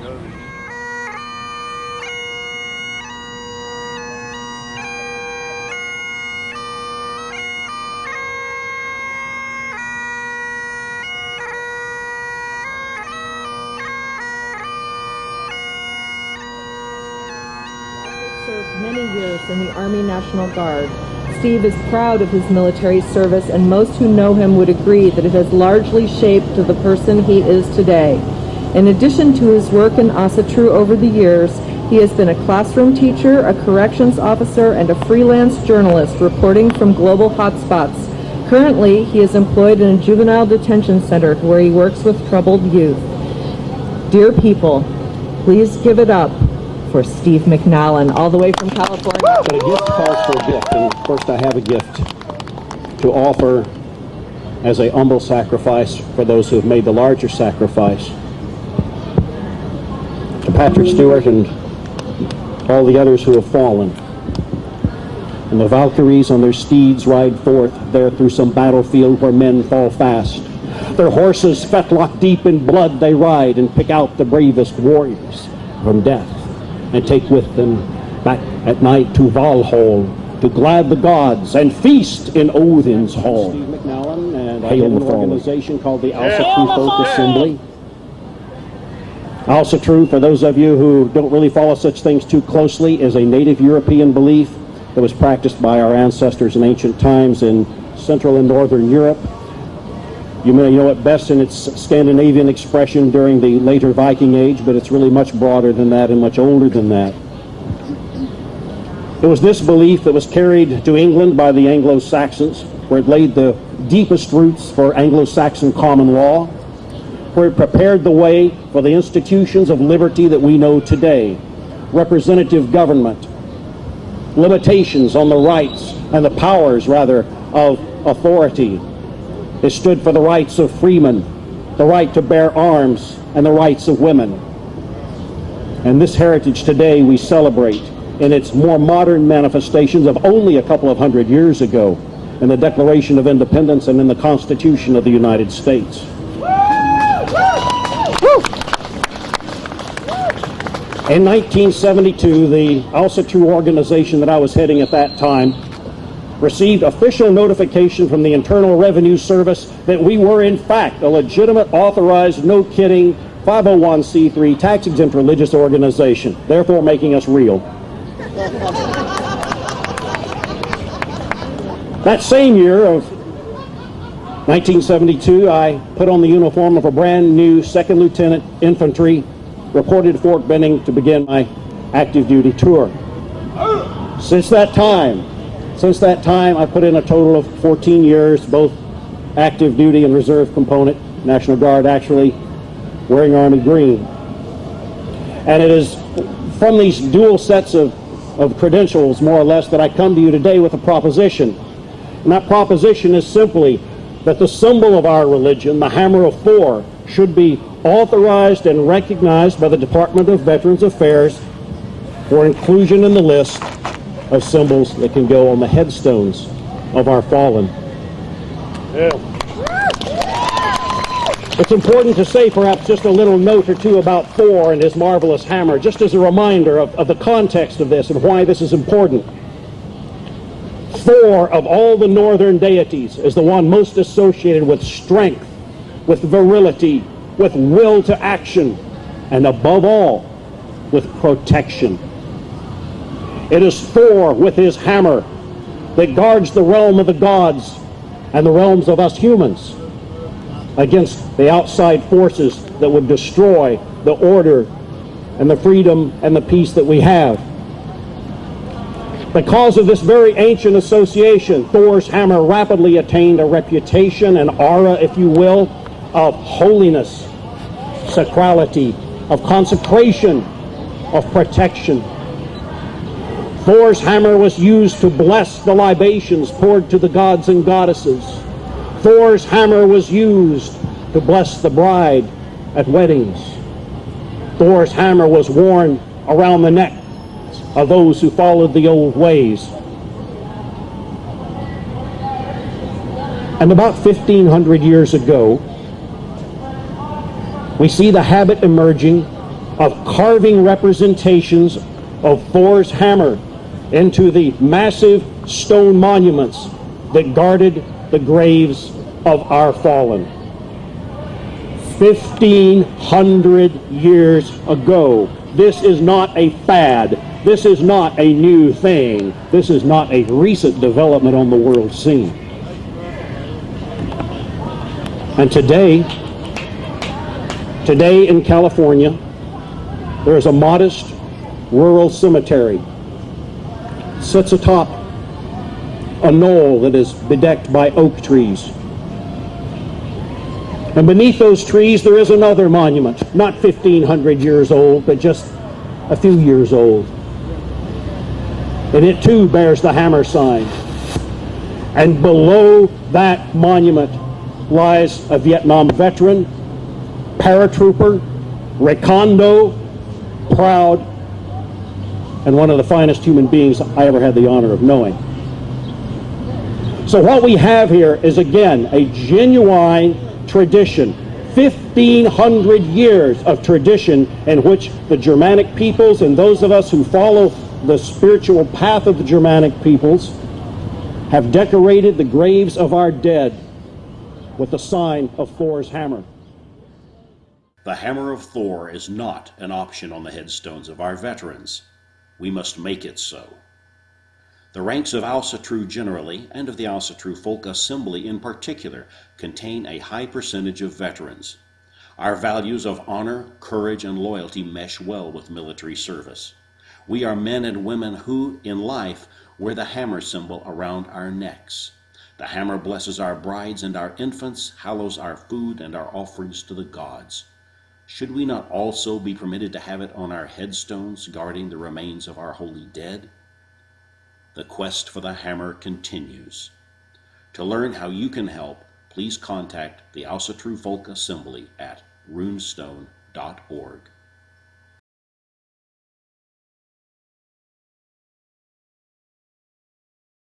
Served many years in the Army National Guard. Steve is proud of his military service, and most who know him would agree that it has largely shaped the person he is today. In addition to his work in Asatru over the years, he has been a classroom teacher, a corrections officer, and a freelance journalist reporting from global hotspots. Currently, he is employed in a juvenile detention center where he works with troubled youth. Dear people, please give it up for Steve McNallen, all the way from California. But a gift calls for a gift, and first I have a gift to offer as a humble sacrifice for those who have made the larger sacrifice. To Patrick Stewart and all the others who have fallen. And the Valkyries on their steeds ride forth there through some battlefield where men fall fast. Their horses fetlock deep in blood they ride and pick out the bravest warriors from death, and take with them back at night to Valhall to glad the gods and feast in Odin's hall. Steve McNallen, and I have an organization called the Asatru Folk Assembly. Asatru, for those of you who don't really follow such things too closely, is a native European belief that was practiced by our ancestors in ancient times in Central and Northern Europe. You may know it best in its Scandinavian expression during the later Viking Age, but it's really much broader than that and much older than that. It was this belief that was carried to England by the Anglo-Saxons, where it laid the deepest roots for Anglo-Saxon common law, where it prepared the way for the institutions of liberty that we know today, representative government, limitations on the rights and the powers, rather, of authority. It stood for the rights of freemen, the right to bear arms, and the rights of women. And this heritage today we celebrate in its more modern manifestations of only a couple of hundred years ago in the Declaration of Independence and in the Constitution of the United States. In 1972, the Asatru organization that I was heading at that time received official notification from the Internal Revenue Service that we were in fact a legitimate, authorized, no kidding 501c3 tax-exempt religious organization, therefore making us real. That same year of 1972, I put on the uniform of a brand new 2nd Lieutenant Infantry, reported to Fort Benning to begin my active duty tour. Since that time, I put in a total of 14 years, both active duty and reserve component, National Guard actually, wearing Army green. And it is from these dual sets of credentials, more or less, that I come to you today with a proposition. And that proposition is simply that the symbol of our religion, the hammer of Thor, should be authorized and recognized by the Department of Veterans Affairs for inclusion in the list of symbols that can go on the headstones of our fallen. Yeah. It's important to say perhaps just a little note or two about Thor and his marvelous hammer, just as a reminder of the context of this and why this is important. Thor, of all the northern deities, is the one most associated with strength, with virility, with will to action, and above all, with protection. It is Thor with his hammer that guards the realm of the gods and the realms of us humans against the outside forces that would destroy the order and the freedom and the peace that we have. Because of this very ancient association, Thor's hammer rapidly attained a reputation, an aura, if you will, of holiness, sacrality, of consecration, of protection. Thor's hammer was used to bless the libations poured to the gods and goddesses. Thor's hammer was used to bless the bride at weddings. Thor's hammer was worn around the neck of those who followed the old ways. And about 1,500 years ago, we see the habit emerging of carving representations of Thor's hammer into the massive stone monuments that guarded the graves of our fallen. 1,500 years ago. This is not a fad. This is not a new thing. This is not a recent development on the world scene. And today in California, there is a modest rural cemetery. It sits atop a knoll that is bedecked by oak trees. And beneath those trees there is another monument, not 1,500 years old, but just a few years old. And it too bears the hammer sign. And below that monument lies a Vietnam veteran, paratrooper, recondo, proud, and one of the finest human beings I ever had the honor of knowing. So what we have here is, again, a genuine tradition, 1,500 years of tradition in which the Germanic peoples and those of us who follow the spiritual path of the Germanic peoples have decorated the graves of our dead with the sign of Thor's hammer. The hammer of Thor is not an option on the headstones of our veterans. We must make it so. The ranks of Asatru generally, and of the Asatru Folk Assembly in particular, contain a high percentage of veterans. Our values of honor, courage, and loyalty mesh well with military service. We are men and women who, in life, wear the hammer symbol around our necks. The hammer blesses our brides and our infants, hallows our food and our offerings to the gods. Should we not also be permitted to have it on our headstones, guarding the remains of our holy dead? The quest for the hammer continues. To learn how you can help, please contact the Asatru Folk Assembly at runestone.org.